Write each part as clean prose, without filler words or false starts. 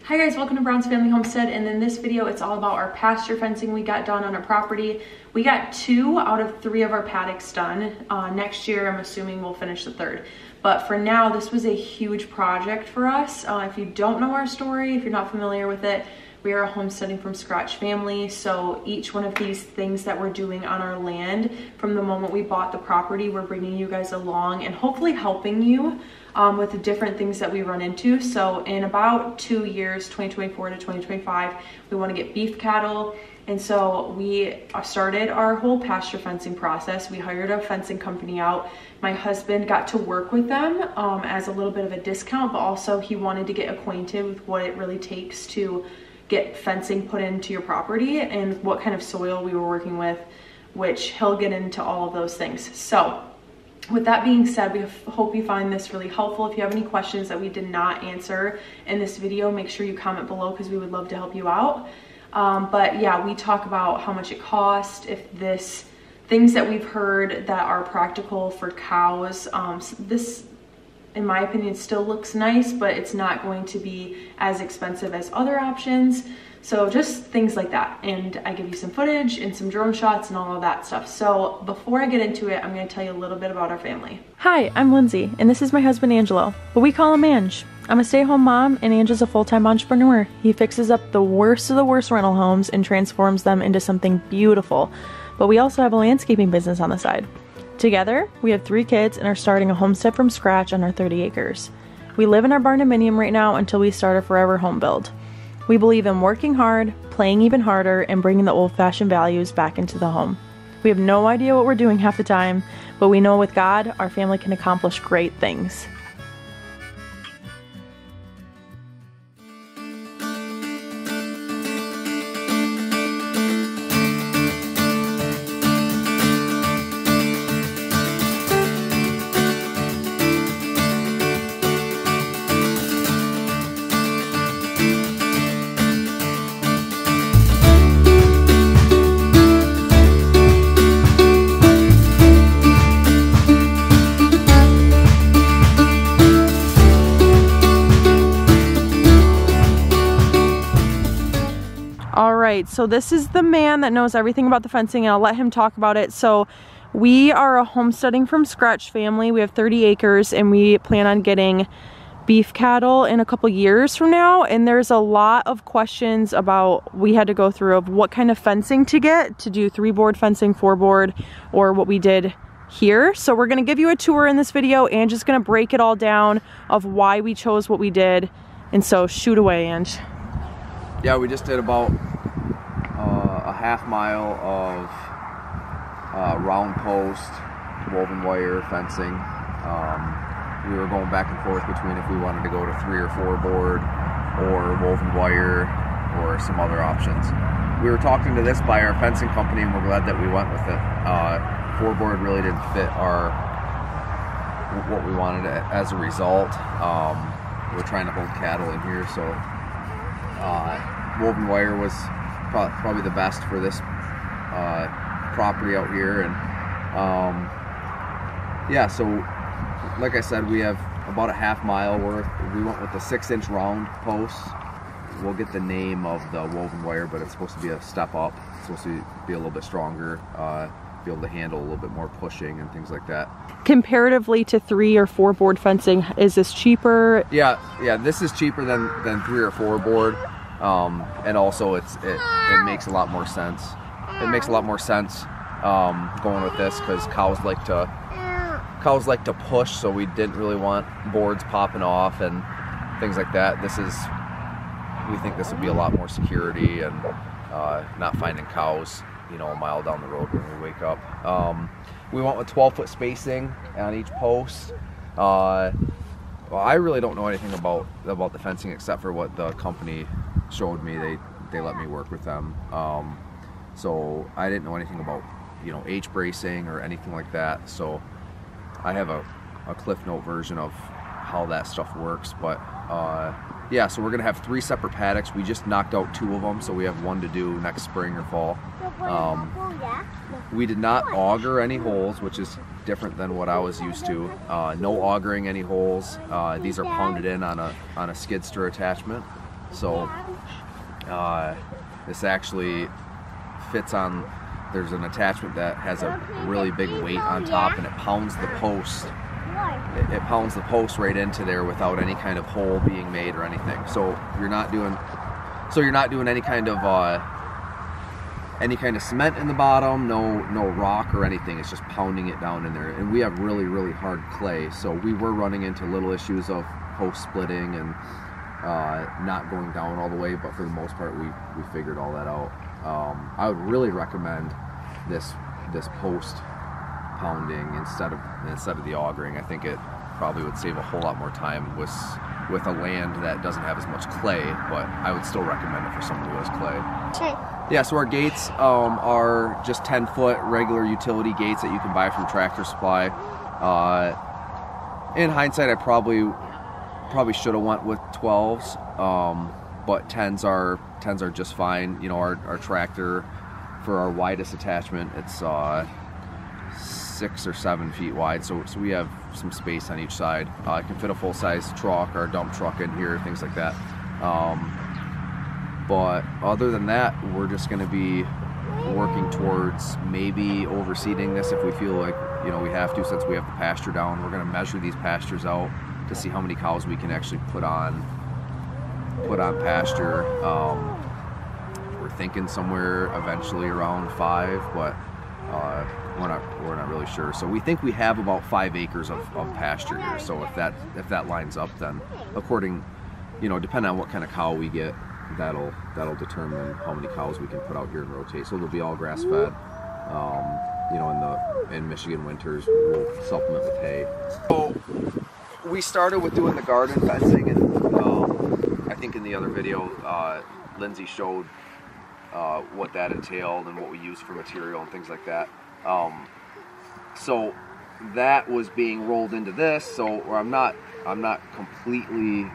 Hi guys, welcome to Brown's Family Homestead, and in this video it's all about our pasture fencing we got done on our property. We got 2 out of 3 of our paddocks done. Next year I'm assuming we'll finish the 3rd. But for now, this was a huge project for us. If you don't know our story, if you're not familiar with it, we are a homesteading from scratch family. So each one of these things that we're doing on our land, from the moment we bought the property, we're bringing you guys along and hopefully helping you with the different things that we run into. So in about 2 years, 2024 to 2025, we want to get beef cattle. And so we started our whole pasture fencing process. We hired a fencing company out. My husband got to work with them as a little bit of a discount, but also he wanted to get acquainted with what it really takes to get fencing put into your property and what kind of soil we were working with, which he'll get into all of those things. So with that being said, we hope you find this really helpful. If you have any questions that we did not answer in this video, make sure you comment below because we would love to help you out. But yeah, we talk about how much it costs, things that we've heard that are practical for cows. This, in my opinion, still looks nice, but it's not going to be as expensive as other options. So just things like that. And I give you some footage and some drone shots and all of that stuff. So before I get into it, I'm going to tell you a little bit about our family. Hi, I'm Lindsay, and this is my husband, Angelo, but we call him Ange. I'm a stay-at-home mom, and Ange is a full-time entrepreneur. He fixes up the worst of the worst rental homes and transforms them into something beautiful. But we also have a landscaping business on the side. Together, we have 3 kids and are starting a homestead from scratch on our 30 acres. We live in our barn-dominium right now until we start a forever home build. We believe in working hard, playing even harder, and bringing the old-fashioned values back into the home. We have no idea what we're doing half the time, but we know with God, our family can accomplish great things. Alright, so this is the man that knows everything about the fencing, and I'll let him talk about it. So we are a homesteading from scratch family. We have 30 acres and we plan on getting beef cattle in a couple years from now, and there's a lot of questions about we had to go through of what kind of fencing to get, to do 3-board fencing, 4-board, or what we did here. So we're going to give you a tour in this video and just going to break it all down of why we chose what we did. And so shoot away, Ange. Yeah, we just did about a half mile of round post woven wire fencing. We were going back and forth between if we wanted to go to 3 or 4 board or woven wire or some other options. We were talking to this by our fencing company, and we're glad that we went with it. 4 board really didn't fit what we wanted as a result. We're trying to hold cattle in here, so woven wire was probably the best for this property out here. And yeah, so like I said, we have about a half mile worth. We went with the 6-inch round posts. We'll get the name of the woven wire, but it's supposed to be a step up. It's supposed to be a little bit stronger, be able to handle a little bit more pushing and things like that. Comparatively to 3 or 4 board fencing, is this cheaper? Yeah, this is cheaper than 3 or 4 board. And also it makes a lot more sense. It makes a lot more sense going with this because cows like to push, so we didn't really want boards popping off and things like that. We think this would be a lot more security and not finding cows, you know, a mile down the road when we wake up. We went with 12-foot spacing on each post. Well, I really don't know anything about the fencing except for what the company showed me. They let me work with them, so I didn't know anything about, you know, H bracing or anything like that. So I have a cliff note version of how that stuff works. But yeah, so we're gonna have 3 separate paddocks. We just knocked out 2 of them, so we have 1 to do next spring or fall. We did not auger any holes, which is different than what I was used to. No augering any holes. These are pounded in on a skid steer attachment. So this actually fits on, there's an attachment that has a really big weight on top, and it pounds the post. It pounds the post right into there without any kind of hole being made or anything. So you're not doing any kind of cement in the bottom, no rock or anything. It's just pounding it down in there. And we have really hard clay, so we were running into little issues of post splitting and not going down all the way, but for the most part we figured all that out. I would really recommend this post pounding instead of the augering. I think it probably would save a whole lot more time with a land that doesn't have as much clay, but I would still recommend it for someone who has clay. Okay. Yeah, so our gates are just 10-foot regular utility gates that you can buy from Tractor Supply. In hindsight, I probably should have went with 12s, but 10s are just fine. You know, our tractor, for our widest attachment, it's 6 or 7 feet wide, so we have some space on each side. I can fit a full-size truck or a dump truck in here, things like that. But other than that, we're just going to be working towards maybe overseeding this if we feel like, you know, we have to, since we have the pasture down. We're going to measure these pastures out to see how many cows we can actually put on pasture. We're thinking somewhere eventually around 5, but we're not really sure. So we think we have about 5 acres of pasture here. So if that lines up, then according, you know, depending on what kind of cow we get, that'll determine how many cows we can put out here and rotate. So they'll be all grass fed. You know, in Michigan winters, we'll supplement with hay. So we started with doing the garden fencing, and I think in the other video, Lindsay showed what that entailed and what we use for material and things like that. So that was being rolled into this. So I'm not completely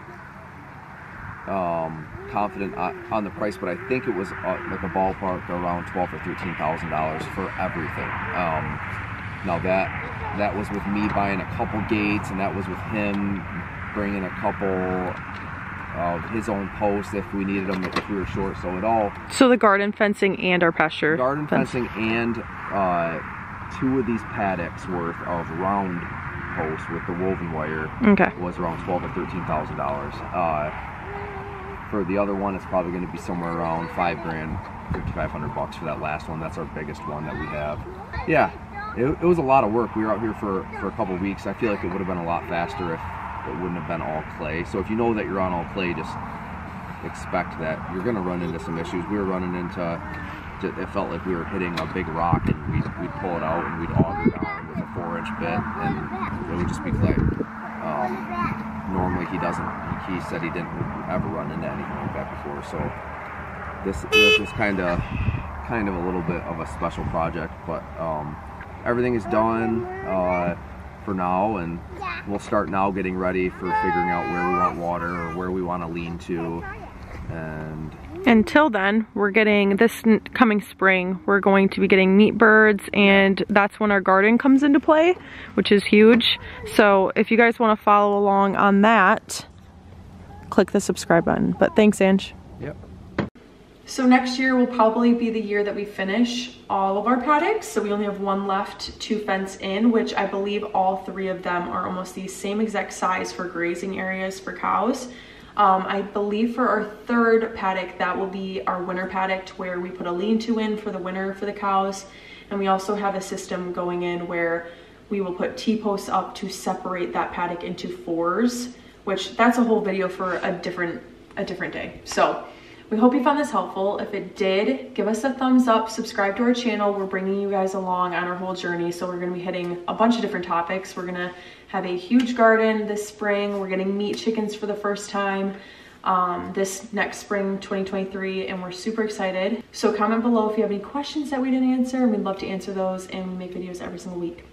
confident on the price, but I think it was like a ballpark around $12,000 or $13,000 for everything. Now that was with me buying a couple gates, and that was with him bringing a couple of his own posts if we needed them, if we were short. So it all. So the garden fencing and our pasture. Garden fencing and 2 of these paddocks worth of round posts with the woven wire. Okay. Was around $12,000 or $13,000. For the other one, it's probably going to be somewhere around $5,000, $5,500 for that last one. That's our biggest one that we have. Yeah, it was a lot of work. We were out here for a couple weeks. I feel like it would have been a lot faster if it wouldn't have been all clay. So if you know that you're on all clay, just expect that you're going to run into some issues. We were running into, it felt like we were hitting a big rock, and we'd pull it out and we'd auger down with a 4-inch bit, and it would just be clay. Normally he said he didn't ever run into anything like that before. So this is kind of a little bit of a special project, but everything is done for now, and we'll start now getting ready for figuring out where we want water or where we want to lean to. And until then, we're getting this coming spring, we're going to be getting meat birds, and that's when our garden comes into play, which is huge. So if you guys want to follow along on that, click the subscribe button. But thanks, Ange. Yep. So next year will probably be the year that we finish all of our paddocks. So we only have 1 left to fence in, which I believe all 3 of them are almost the same exact size for grazing areas for cows. I believe for our 3rd paddock, that will be our winter paddock, where we put a lean-to in for the winter for the cows. And we also have a system going in where we will put T-posts up to separate that paddock into 4s, which that's a whole video for a different day. So we hope you found this helpful. If it did, give us a thumbs up, subscribe to our channel. We're bringing you guys along on our whole journey. So we're gonna be hitting a bunch of different topics. We're gonna have a huge garden this spring. We're getting meat chickens for the first time this next spring, 2023, and we're super excited. So comment below if you have any questions that we didn't answer, and we'd love to answer those, and we make videos every single week.